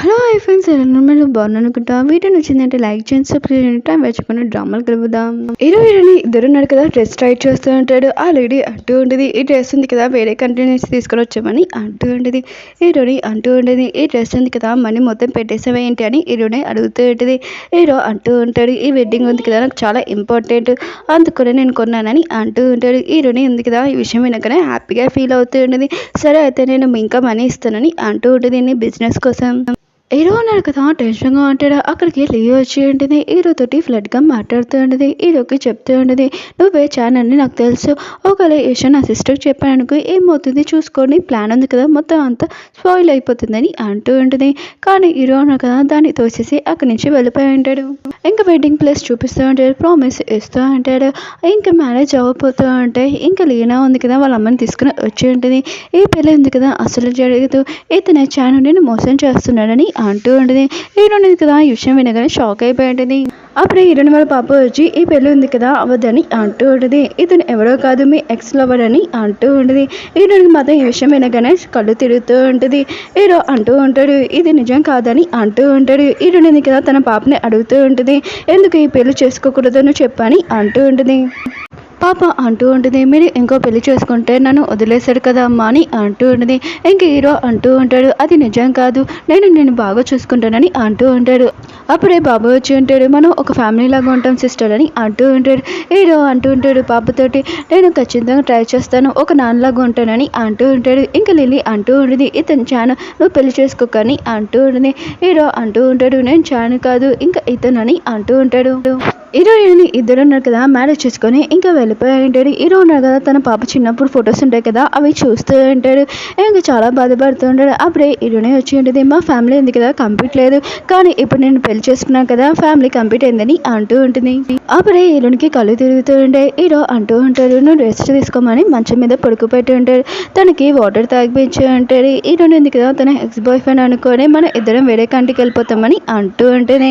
Hello hi friends, ఎలా బాగున్నాను అనుకుంటా. వీడియో నచ్చిందంటే లైక్ చేయండి, సబ్స్క్రైబ్ చేయండి. టైం వేసుకుని డ్రామాలు కలుపుదాం. హీరోయిన్ ఇద్దరు ఉన్నారు కదా, డ్రెస్ ట్రై చేస్తూ ఉంటాడు. ఆ లేడీ అంటూ ఉండేది, ఈ డ్రెస్ ఉంది కదా వేరే కంట్రీ నుంచి తీసుకొని వచ్చామని అంటూ ఉండేది. హీరోని అంటూ ఉండేది, ఈ డ్రెస్ ఉంది కదా మనీ మొత్తం పెట్టేసావా ఏంటి అని హీరోని అడుగుతూ ఉంటుంది. హీరో అంటూ ఉంటాడు, ఈ వెడ్డింగ్ ఉంది కదా నాకు చాలా ఇంపార్టెంట్, అందుకనే నేను కొన్నానని అంటూ ఉంటాడు. హీరోని ఉంది కదా ఈ విషయం వినగానే హ్యాపీగా ఫీల్ అవుతూ ఉండేది. సరే అయితే నేను ఇంకా మనీ ఇస్తానని అంటూ ఉంటుంది, నీ బిజినెస్ కోసం. హీరో అన్నాడు కదా, టెన్షన్గా ఉంటాడు. అక్కడికి లియో వచ్చి ఉంటుంది, హీరోతోటి ఫ్లడ్గా మాట్లాడుతూ ఉంటుంది. హీరోకి చెప్తూ ఉంటుంది, నువ్వే చానని నాకు తెలుసు, ఒకవేళ ఈ విషయం నా సిస్టర్కి చెప్పాను అనుకో ఏమవుతుంది చూసుకోండి, ప్లాన్ ఉంది కదా మొత్తం అంతా స్పాయిల్ అయిపోతుందని అంటూ ఉంటుంది. కానీ హీరో అన్నాడు కదా దాన్ని తోసేసి అక్కడి నుంచి వెళ్ళిపోయి ఉంటాడు. ఇంకా వెడ్డింగ్ ప్లేస్ చూపిస్తూ ఉంటాడు, ప్రామిస్ ఇస్తూ ఉంటాడు. ఇంకా మ్యారేజ్ అవ్వబోతూ ఉంటే ఇంకా లీనా ఉంది కదా వాళ్ళ అమ్మని తీసుకుని వచ్చి ఉంటుంది. ఈ పెళ్ళి ఉంది కదా అసలు జరగదు, ఇతనే చానుని మోసం చేస్తున్నాడని అంటూ ఉంటుంది. హీరోయిన్ కదా ఈ విషయం వినగానే షాక్ అయిపోయి ఉంటుంది. అప్పుడే హీరోయిన్ వాళ్ళ పాప వచ్చి ఈ పెళ్ళి ఉంది కదా అవ్వదని అంటూ ఉంటుంది. ఇతను ఎవరో కాదు మీ ఎక్స్ లవర్ అని అంటూ ఉంటుంది. హీరోయిన్ మాత్రం ఈ విషయం వినగానే కళ్ళు తిరుగుతూ ఉంటుంది. హీరో అంటూ ఉంటాడు, ఇది నిజం కాదని అంటూ ఉంటాడు. హీరోయిన్ కదా తన పాపని అడుగుతూ ఉంటుంది, ఎందుకు ఈ పెళ్లి చేసుకోకూడదని చెప్పని అంటూ ఉంటుంది. పాప అంటూ ఉంటుంది, మీరు ఇంకో పెళ్లి చేసుకుంటే నన్ను వదిలేశాడు కదా అమ్మా అని అంటూ ఉంటుంది. ఇంక హీరో అంటూ ఉంటాడు, అది నిజం కాదు, నేను బాగా చూసుకుంటానని అంటూ ఉంటాడు. అప్పుడే బాబు వచ్చి ఉంటాడు, మనం ఒక ఫ్యామిలీ లాగా ఉంటాం సిస్టర్ అని అంటూ ఉంటాడు. హీరో అంటూ ఉంటాడు పాపతోటి, నేను ఖచ్చితంగా ట్రై చేస్తాను, ఒక నాన్నలాగా ఉంటానని అంటూ ఉంటాడు. ఇంకా లిల్లీ అంటూ ఉంటుంది, ఇతను చాను నువ్వు పెళ్లి చేసుకోకని అంటూ ఉంటుంది. హీరో అంటూ ఉంటాడు, నేను చాను కాదు ఇంకా ఇతను అని అంటూ ఉంటాడు. హీరోయిన్ ఇద్దరు ఉన్నారు కదా మ్యారేజ్ చేసుకొని ఇంకా వెళ్ళిపోయి ఉంటాడు. హీరో ఉన్నారు కదా తన పాప చిన్నప్పుడు ఫొటోస్ ఉంటాయి కదా అవి చూస్తూ ఉంటాడు. ఇంకా చాలా బాధపడుతూ ఉంటాడు. అప్పుడే హీరోనే వచ్చి ఉంటుంది, మా ఫ్యామిలీ ఉంది కదా కంప్లీట్ లేదు, కానీ ఇప్పుడు నేను పెళ్లి చేసుకున్నాను కదా ఫ్యామిలీ కంప్లీట్ అయిందని అంటూ ఉంటుంది. అప్పుడే హీరోనికి కళ్ళు తిరుగుతూ ఉంటాయి. హీరో అంటూ ఉంటాడు, నువ్వు రెస్ట్ తీసుకోమని మంచం మీద పడుకోబెట్టి ఉంటాడు. తనకి వాటర్ తాగిపించి ఉంటాడు. హీరోని ఉంది కదా తన ఎక్స్ బాయ్ ఫ్రెండ్ అనుకొని మనం ఇద్దరం వేరే కంటికి వెళ్ళిపోతామని అంటూ ఉంటుంది.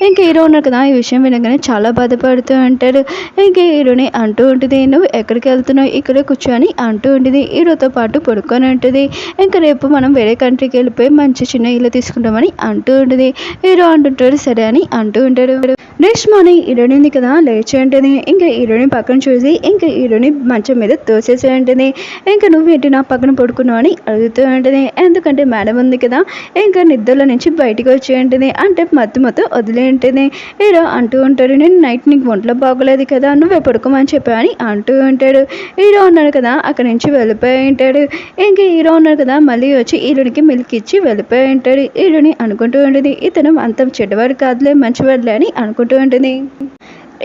ఇంకా హీరో ఉన్నారు కదా ఈ విషయం వినగానే చాలా బాధపడుతూ ఉంటాడు. ఇంకా హీరోని అంటూ ఉంటుంది, నువ్వు ఎక్కడికి వెళ్తున్నావు, ఇక్కడే కూర్చొని అంటూ ఉంటుంది. హీరోతో పాటు పడుకొని ఉంటుంది. ఇంకా రేపు మనం వేరే కంట్రీకి వెళ్ళిపోయి మంచి చిన్న ఇల్లు తీసుకుంటామని అంటూ ఉంటుంది. హీరో అంటుంటాడు సరే అని అంటూ ఉంటాడు. నెక్స్ట్ మార్నింగ్ హీరోయిన్ ఉంది కదా లేచి ఉంటుంది. ఇంకా హీరోయిన్ పక్కన చూసి ఇంకా హీరోయిన్ మంచం మీద తోసేసి ఉంటుంది. ఇంకా నువ్వేంటి నా పక్కన పడుకున్నావు అని అడుగుతూ ఉంటుంది. ఎందుకంటే మేడం ఉంది కదా ఇంకా నిద్రలో నుంచి బయటకు వచ్చి ఉంటుంది, అంటే మొత్తం వదిలే ఉంటుంది. హీరో అంటూ ఉంటాడు, నేను నైట్ నీకు ఒంట్లో బాగోలేదు కదా నువ్వే పడుకోమని చెప్పా అని అంటూ ఉంటాడు. హీరో ఉన్నాడు కదా అక్కడి నుంచి వెళ్ళిపోయి ఉంటాడు. ఇంకా హీరో ఉన్నాడు కదా మళ్ళీ వచ్చి హీరోనికి మిల్క్ ఇచ్చి వెళ్ళిపోయి ఉంటాడు. హీరోని అనుకుంటూ ఉంటుంది, ఇతను అంత చెడ్డవాడు కాదులే మంచివాడులే అని అనుకుంటూ ఉంటుంది.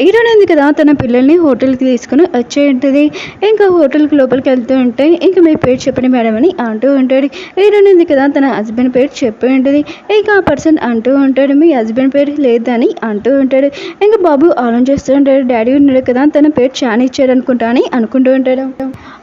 హీరోయిన్ ఉంది కదా తన పిల్లల్ని హోటల్కి తీసుకుని వచ్చే ఉంటుంది. ఇంకా హోటల్కి లోపలికి వెళ్తూ ఉంటే ఇంకా మీ పేరు చెప్పండి మేడం అని అంటూ ఉంటాడు. హీరోయిన్ ఉంది కదా తన హస్బెండ్ పేరు చెప్పి ఉంటుంది. ఇంకా ఆ పర్సన్ అంటూ ఉంటాడు, మీ హస్బెండ్ పేరు లేదని అంటూ ఉంటాడు. ఇంకా బాబు ఆలోచిస్తూ ఉంటాడు, డాడీ ఉన్నాడు కదా తన పేరు చాన్ ఇచ్చాడు అనుకుంటా అని అనుకుంటూ ఉంటాడు.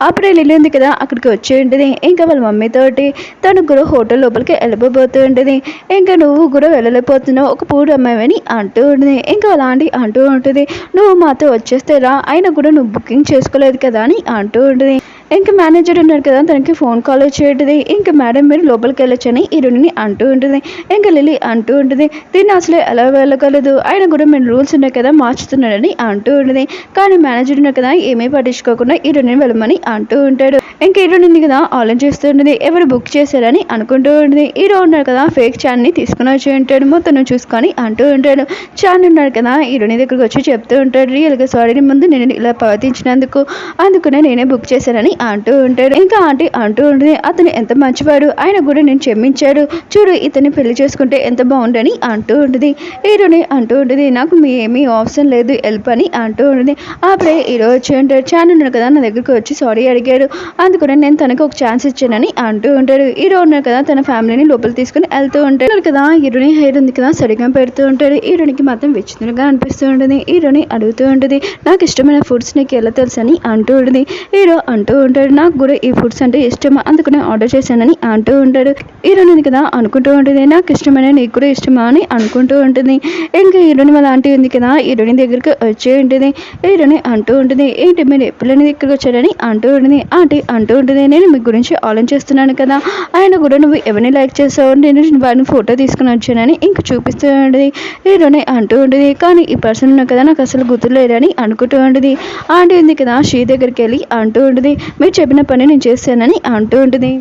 అప్పుడే లిల్లీ ఉంది కదా అక్కడికి వచ్చి ఉంటుంది. ఇంకా వాళ్ళ మమ్మీతోటి తను కూడా హోటల్ లోపలికి వెళ్ళిపోతూ ఉంటుంది. ఇంకా నువ్వు కూడా వెళ్ళలేకపోతున్నావు ఒక పూర్ అమ్మాయి అని అంటూ ఉంటుంది. ఇంకా అలాంటి అంటూ ఉంటుంది, నువ్వు మాతో వచ్చేస్తే రా, అయినా కూడా నువ్వు బుకింగ్ చేసుకోలేదు కదా అని అంటూ ఉంటుంది. ఇంకా మేనేజర్ ఉన్నారు కదా తనకి ఫోన్ కాల్ వచ్చేది. ఇంకా మేడం మీరు లోపలికి వెళ్ళొచ్చని హీరోయిన్ని అంటూ ఉంటుంది. ఇంకా లిల్లీ అంటూ ఉంటుంది, దీన్ని అసలు ఎలా వెళ్ళగలదు, ఆయన కూడా మేము రూల్స్ ఉన్నాయి కదా మార్చుతున్నాడని అంటూ ఉంటుంది. కానీ మేనేజర్ ఉన్నారు కదా ఏమీ పట్టించుకోకుండా హీరోయిన్ని వెళ్ళమని అంటూ ఉంటాడు. ఇంకా హీరోయిన్ ఉంది కదా ఆలోచిస్తూ ఉంటుంది, ఎవరు బుక్ చేశారని అనుకుంటూ ఉంటుంది. హీరో ఉన్నారు కదా ఫేక్ చాన్ని తీసుకుని వచ్చి ఉంటాడు, మొత్తం చూసుకొని అంటూ ఉంటాడు. చాన్ ఉన్నాడు కదా హీరోయిన్ దగ్గరకు వచ్చి చెప్తూ ఉంటాడు, రియల్గా సారీ ముందు నేను ఇలా ప్రవర్తించినందుకు, అందుకనే నేనే బుక్ చేశానని అంటూ ఉంటాడు. ఇంకా ఆంటీ అంటూ ఉంటుంది, అతను ఎంత మంచివాడు, ఆయన కూడా నేను క్షమించాడు, చూడు ఇతన్ని పెళ్లి చేసుకుంటే ఎంత బాగుండని అంటూ ఉంటుంది. హీరోని అంటూ ఉంటుంది, నాకు మీ ఏమీ అవసరం లేదు హెల్ప్ అని అంటూ ఉంటుంది. అప్పుడే హీరో వచ్చి ఉంటాడు, ఛాన్ ఉన్నాడు కదా నా దగ్గరకు వచ్చి సారీ అడిగాడు, అందుకని నేను తనకు ఒక ఛాన్స్ ఇచ్చానని అంటూ ఉంటాడు. హీరో ఉన్నాడు కదా తన ఫ్యామిలీని లోపల తీసుకుని వెళ్తూ ఉంటాడు కదా. హీరోని హెయిర్ ఉంది కదా సరిగా పెడుతూ ఉంటాడు. హీరోనికి మాత్రం విచిత్రంగా అనిపిస్తూ ఉంటుంది. హీరోని అడుగుతూ ఉంటుంది, నాకు ఇష్టమైన ఫుడ్స్ నీకు ఎలా తెలుసు అని అంటూ ఉంటుంది. హీరో అంటూ ఉంటాడు. నాకు కూడా ఈ ఫుడ్స్ అంటే ఇష్టం, అందుకనే ఆర్డర్ చేశానని అంటూ ఉంటాడు. హీరోయిన్ కదా అనుకుంటూ ఉంటుంది, నాకు ఇష్టమైన నీకు కూడా ఇష్టమా అని అనుకుంటూ ఉంటుంది. ఇంకా హీరోయిన్ వాళ్ళ ఆంటీ ఉంది కదా, హీరోయిన్ దగ్గరికి వచ్చి ఉంటుంది. హీరోయిన్ అంటూ ఉంటుంది, ఏంటి మీరు ఎప్పుడైనా ఇక్కడికి వచ్చారని అంటూ ఉంటుంది. ఆంటీ అంటూ ఉంటుంది, నేను మీ గురించి ఆలోచిస్తున్నాను కదా, ఆయన కూడా నువ్వు ఎవరిని లైక్ చేసావు, నేను వాడిని ఫోటో తీసుకుని వచ్చానని ఇంక చూపిస్తూ ఉంటుంది. హీరోయిన్ అంటూ ఉంటుంది, కానీ ఈ పర్సన్ ఉన్నా కదా నాకు అసలు గుర్తులేదని అనుకుంటూ ఉంటుంది. ఆంటీ ఉంది కదా శ్రీ దగ్గరికి వెళ్ళి అంటూ ఉంటుంది, మీరు చెప్పిన పని నేను చేశానని అంటూ ఉంటుంది.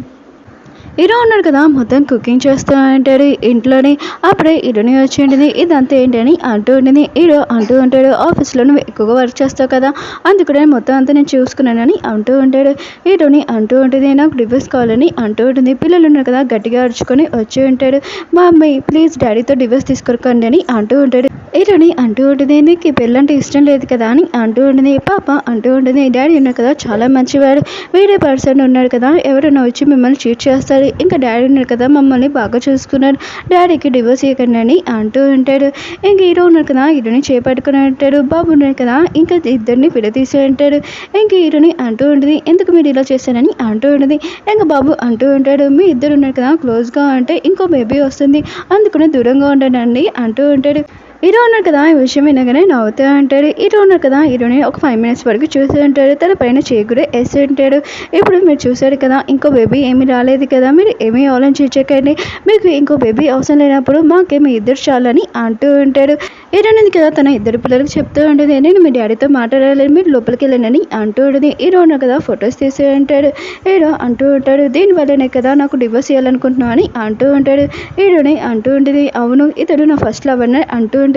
హీరో ఉన్నాడు కదా మొత్తం కుకింగ్ చేస్తూ ఉంటాడు ఇంట్లోనే. అప్పుడే హీరోని వచ్చి ఉంటుంది, ఇదంతా ఏంటని అంటూ ఉంటుంది. హీరో అంటూ ఉంటాడు, ఆఫీస్లో నువ్వు ఎక్కువగా వర్క్ చేస్తావు కదా, అందుకనే మొత్తం అంతా నేను చూసుకున్నానని అంటూ ఉంటాడు. హీరోని అంటూ ఉంటుంది, నాకు డివోర్స్ కావాలని అంటూ ఉంటుంది. పిల్లలు ఉన్నారు కదా గట్టిగా అరుచుకొని వచ్చి ఉంటాడు. మా అమ్మాయి ప్లీజ్ డాడీతో డివోర్స్ తీసుకోకండి అని అంటూ ఉంటాడు. హీరోని అంటూ ఉంటుంది, నీకు ఈ పెళ్ళంటే ఇష్టం లేదు కదా అని అంటూ ఉంటుంది. పాప అంటూ ఉంటుంది, డాడీ ఉన్నారు కదా చాలా మంచివాడు, వేరే పర్సన్ ఉన్నాడు కదా ఎవరైనా వచ్చి మిమ్మల్ని చీట్ చేస్తారు, ఇంకా డాడీ ఉన్నారు కదా మమ్మల్ని బాగా చూసుకున్నాడు, డాడీకి డివోర్స్ ఇవ్వకండి అని అంటూ ఉంటాడు. ఇంక హీరో ఉన్నారు కదా హీరోని చేపట్టుకుని ఉంటాడు. బాబు ఉన్నారు కదా ఇంకా ఇద్దరిని విడదీసి ఉంటాడు. ఇంక హీరోని అంటూ ఉంటుంది, ఎందుకు మీరు ఇలా చేశారని అంటూ ఉంటుంది. ఇంకా బాబు అంటూ ఉంటాడు, మీ ఇద్దరు ఉన్నారు కదా క్లోజ్గా అంటే ఇంకో బేబీ వస్తుంది, అందుకనే దూరంగా ఉండండి అంటూ ఉంటాడు. హీరో ఉన్నారు కదా ఈ విషయం వినగానే నవ్వుతూ ఉంటాడు. హీరో ఉన్నారు కదా హీరోని ఒక 5 minutes వరకు చూస్తూ ఉంటాడు. తన పైన చేయి కూడా వేస్తూ ఉంటాడు. ఇప్పుడు మీరు చూసారు కదా ఇంకో బేబీ ఏమీ రాలేదు కదా, మీరు ఏమీ ఆలోచించకండి, మీకు ఇంకో బేబీ అవసరం లేనప్పుడు మాకేమీ ఇద్దరు చాలని అంటూ ఉంటాడు. హీరోయిన్ కదా తన ఇద్దరు పిల్లలకు చెప్తూ ఉంటుంది, నేను మీ డాడీతో మాట్లాడాలని మీరు లోపలికి వెళ్ళండి అంటూ ఉంటుంది. హీరో ఉన్నారు కదా ఫొటోస్ తీస్తూ ఉంటాడు. హీరో అంటూ ఉంటాడు, దీనివల్లనే కదా నాకు డివోర్స్ చేయాలనుకుంటున్నాను అని అంటూ ఉంటాడు. హీరోని అంటూ ఉంటుంది, అవును ఇతడు నా ఫస్ట్ లవర్ అని అంటూ ఉంటుంది.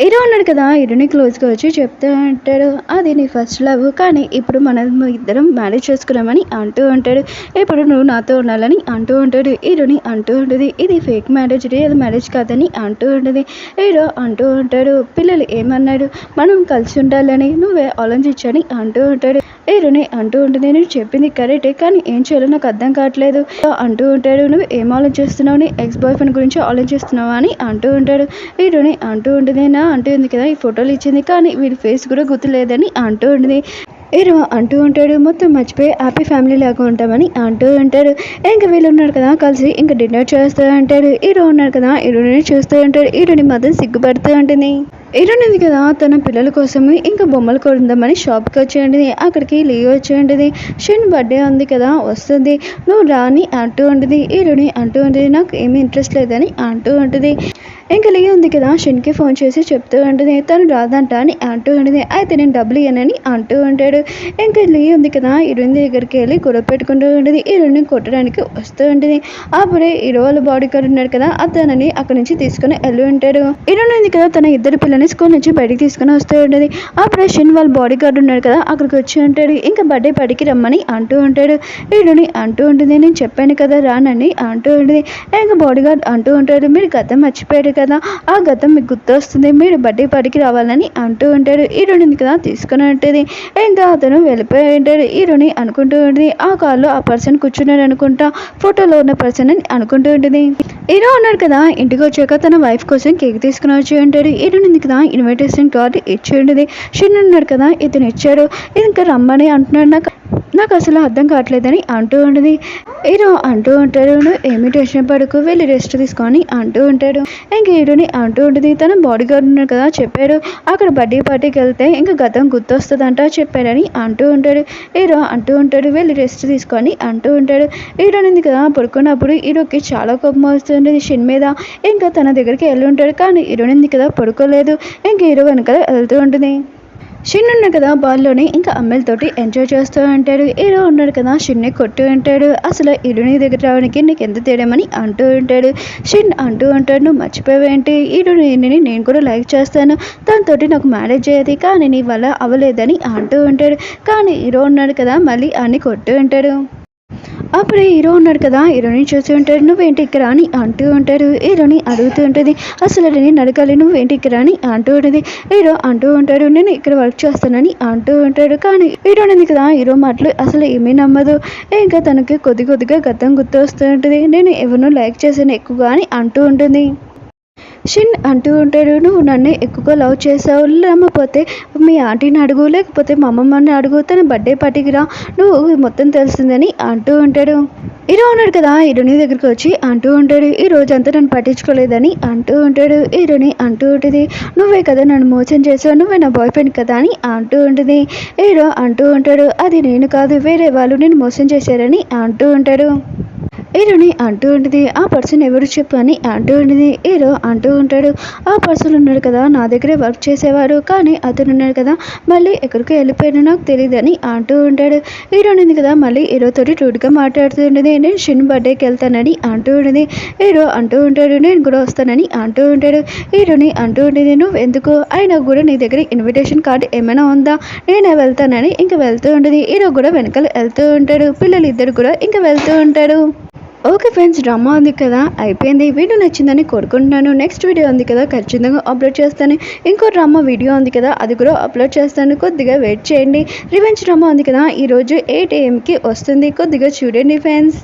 హీరో ఉన్నాడు కదా హీరోని క్లోజ్గా వచ్చి చెప్తూ ఉంటాడు, అది నీ ఫస్ట్ లవ్, కానీ ఇప్పుడు మనం ఇద్దరం మ్యారేజ్ చేసుకున్నామని అంటూ ఉంటాడు. ఇప్పుడు నువ్వు నాతో ఉండాలని అంటూ ఉంటాడు. హీరోని అంటూ ఉంటుంది, ఇది ఫేక్ మ్యారేజ్ రియల్ మ్యారేజ్ కాదని అంటూ ఉంటుంది. హీరో అంటూ ఉంటాడు, పిల్లలు ఏమన్నాడు మనం కలిసి ఉండాలని నువ్వే ఆలోచించని అంటూ ఉంటాడు. హీరోని అంటూ ఉంటుంది, నేను చెప్పింది కరెక్టే కానీ ఏం చేయాలో నాకు అర్థం కావట్లేదు అంటూ ఉంటాడు. నువ్వు ఏం ఆలోచిస్తున్నావు, నీ ఎక్స్ బాయ్ ఫ్రెండ్ గురించి ఆలోచిస్తున్నావా అని అంటూ ఉంటాడు. హీరోని అంటూ ఉంటుంది, నా అంటూ ఉంది కదా ఈ ఫోటోలు ఇచ్చింది కానీ వీడి ఫేస్ కూడా గుర్తులేదని అంటూ ఉంటుంది. హీరో అంటూ ఉంటాడు, మొత్తం మర్చిపోయి హ్యాపీ ఫ్యామిలీ లాగా ఉంటామని అంటూ ఉంటాడు. ఇంకా వీళ్ళు ఉన్నారు కదా కలిసి ఇంకా డిన్నర్ చేస్తూ ఉంటాడు. హీరో ఉన్నారు కదా హీరోని చూస్తూ ఉంటాడు. హీరోని మాత్రం సిగ్గుపడుతూ ఉంటుంది. హీరోయిన్ ఉంది కదా తన పిల్లల కోసం ఇంకా బొమ్మలు కొందామని షాప్కి వచ్చి ఉంటుంది. అక్కడికి లీవ్ వచ్చి ఉంటుంది. షిన్ బర్త్డే ఉంది కదా వస్తుంది, నువ్వు రాని అంటూ ఉంటుంది. హీరోని అంటూ ఉంటుంది, నాకు ఏమీ ఇంట్రెస్ట్ లేదని అంటూ ఉంటుంది. ఇంకా లీవ్ ఉంది కదా షిన్కి ఫోన్ చేసి చెప్తూ ఉంటుంది, తను రాదంట అని అంటూ ఉంటుంది. అయితే నేను డబ్బులు ఇవ్వనని అంటూ ఉంటాడు. ఇంకా లీవ్ ఉంది కదా హీరోయిన్ దగ్గరికి వెళ్ళి గొడవ పెట్టుకుంటూ ఉంటుంది. హీరోయిన్ కొట్టడానికి వస్తూ ఉంటుంది. అప్పుడే హీరో వాళ్ళ బాడీ గార్డ్ ఉన్నాడు కదా అతనని అక్కడి నుంచి తీసుకుని వెళ్ళి ఉంటాడు. హీరోయిన్ ఉంది కదా తన ఇద్దరు పిల్లల్ని స్కూల్ నుంచి బయటికి తీసుకుని వస్తూ ఉంటుంది. అప్పుడే షిన్ వాళ్ళ బాడీ గార్డ్ ఉన్నాడు కదా అక్కడికి వచ్చి ఉంటాడు. ఇంకా బర్త్డే పార్టీకి రమ్మని అంటూ ఉంటాడు. హీరోని అంటూ ఉంటుంది, నేను చెప్పాను కదా రానని అంటూ ఉంటుంది. ఇంకా బాడీ గార్డ్ అంటూ ఉంటాడు, మీరు గతం మర్చిపోయాడు కదా, ఆ గతం మీకు గుర్తు వస్తుంది, మీరు బర్త్డే పార్టీకి రావాలని అంటూ ఉంటాడు. హీరోని కదా తీసుకుని ఉంటుంది. ఇంకా అతను వెళ్ళిపోయి ఉంటాడు. హీరోని అనుకుంటూ ఉంటుంది, ఆ కార్లో ఆ పర్సన్ కూర్చున్నాడు అనుకుంటా, ఫోటోలో ఉన్న పర్సన్ అని అనుకుంటూ ఉంటుంది. హీరో ఉన్నాడు కదా ఇంటికి వచ్చాక తన వైఫ్ కోసం కేక్ తీసుకుని వచ్చి ఉంటాడు. హీరోని కదా ఇన్విటేషన్ కార్డు ఇచ్చి ఉంటుంది. షిన్ ఉన్నాడు కదా ఇతను ఇచ్చాడు, ఇంకా రమ్మని అంటున్నాడు, నాకు అసలు అర్థం కావట్లేదని అంటూ ఉంటుంది. హీరో అంటూ ఉంటాడు, నువ్వు ఏమి టెన్షన్ పడుకు, వెళ్ళి రెస్ట్ తీసుకొని అంటూ ఉంటాడు. ఇంకా హీరోని అంటూ ఉంటుంది, తన బాడీ గార్డ్ ఉన్నాడు కదా చెప్పాడు అక్కడ బర్త్డే పార్టీకి వెళ్తే ఇంకా గతం గుర్తొస్తుందంట చెప్పాడని అంటూ ఉంటాడు. హీరో అంటూ ఉంటాడు, వెళ్ళి రెస్ట్ తీసుకొని అంటూ ఉంటాడు. హీరోని కదా పడుకున్నప్పుడు హీరోకి చాలా కోపం వస్తుంది షిన్ మీద. ఇంకా తన దగ్గరికి వెళ్ళి ఉంటాడు కానీ హీరోని కదా పడుకోలేదు. ఇంకా హీరో వెనకాల వెళ్తూ ఉంటుంది. షిన్ ఉన్నాడు కదా బాల్లోని ఇంకా అమ్మాయిలతోటి ఎంజాయ్ చేస్తూ ఉంటాడు. హీరో ఉన్నాడు కదా షిన్ని కొట్టు ఉంటాడు, అసలు హీరోని దగ్గర రావడానికి నీకు ఎంత తేడామని అంటూ ఉంటాడు. షిన్ అంటూ ఉంటాడు, నువ్వు మర్చిపోయావేంటి, హీరోని నేను కూడా లైక్ చేస్తాను, దాంతోటి నాకు మ్యారేజ్ అయ్యేది కానీ నీ వల్ల అవ్వలేదని అంటూ ఉంటాడు. కానీ హీరో ఉన్నాడు కదా మళ్ళీ అన్ని కొట్టు ఉంటాడు. అప్పుడు హీరో ఉన్నాడు కదా హీరోని చూసి ఉంటాడు, నువ్వేంటి ఇక్కడ అని అంటూ ఉంటాడు. హీరోని అడుగుతూ ఉంటుంది, అసలు నేను అడగాలి నువ్వేంటి ఇక్కడ అని అంటూ ఉంటుంది. హీరో అంటూ ఉంటాడు, నేను ఇక్కడ వర్క్ చేస్తానని అంటూ ఉంటాడు. కానీ హీరోని కదా హీరో మాటలు అసలు ఏమీ నమ్మదు. ఇంకా తనకి కొద్దిగా గతం గుర్తు వస్తూ ఉంటుంది, నేను ఎవరినో లైక్ చేశాను ఎక్కువగా అని అంటూ ఉంటుంది. షిన్ అంటూ ఉంటాడు, నువ్వు నన్ను ఎక్కువగా లవ్ చేసావు, లేకపోతే మీ ఆంటీని అడుగు, లేకపోతే మా అమ్మమ్మని అడుగు, తన బర్త్డే పార్టీకి రా, నువ్వు మొత్తం తెలిసిందని అంటూ ఉంటాడు. హీరో ఉన్నాడు కదా, హీరోని దగ్గరికి వచ్చి అంటూ ఉంటాడు, ఈ రోజంతా నన్ను పట్టించుకోలేదని అంటూ ఉంటాడు. హీరోని అంటూ ఉంటుంది, నువ్వే కదా నన్ను మోసం చేసావు, నువ్వే నా బాయ్ ఫ్రెండ్ కదా అని అంటూ ఉంటుంది. హీరో అంటూ ఉంటాడు, అది నేను కాదు, వేరే వాళ్ళు నేను మోసం చేశారని అంటూ ఉంటాడు. హీరోని అంటూ ఉంటుంది, ఆ పర్సన్ ఎవరు చెప్పు అని అంటూ ఉంటుంది. హీరో అంటూ ఉంటాడు, ఆ పర్సన్ ఉన్నాడు కదా నా దగ్గరే వర్క్ చేసేవాడు, కానీ అతను ఉన్నాడు కదా మళ్ళీ ఎక్కడికి వెళ్ళిపోయాడు నాకు తెలియదని అంటూ ఉంటాడు. హీరోని ఉంది కదా మళ్ళీ హీరోతోటి రూడ్గా మాట్లాడుతూ ఉంటుంది, నేను షిన్ బర్త్డేకి వెళ్తానని అంటూ ఉంటుంది. హీరో అంటూ ఉంటాడు, నేను కూడా వస్తానని అంటూ ఉంటాడు. హీరోని అంటూ ఉంటుంది, నువ్వు ఎందుకు, అయినా కూడా నీ దగ్గర ఇన్విటేషన్ కార్డు ఏమైనా ఉందా, నేనే వెళ్తానని ఇంకా వెళ్తూ ఉంటుంది. హీరో కూడా వెనకాల వెళ్తూ ఉంటాడు, పిల్లలు ఇద్దరు కూడా ఇంకా వెళ్తూ ఉంటాడు. ఓకే ఫ్రెండ్స్, డ్రామా ఉంది కదా అయిపోయింది. వీడియో నచ్చిందని కోరుకుంటున్నాను. నెక్స్ట్ వీడియో ఉంది కదా ఖచ్చితంగా అప్లోడ్ చేస్తాను. ఇంకో డ్రామా వీడియో ఉంది కదా అది కూడా అప్లోడ్ చేస్తాను, కొద్దిగా వెయిట్ చేయండి. రివెంజ్ డ్రామా ఉంది కదా ఈరోజు 8 AM వస్తుంది, కొద్దిగా చూడండి ఫ్రెండ్స్.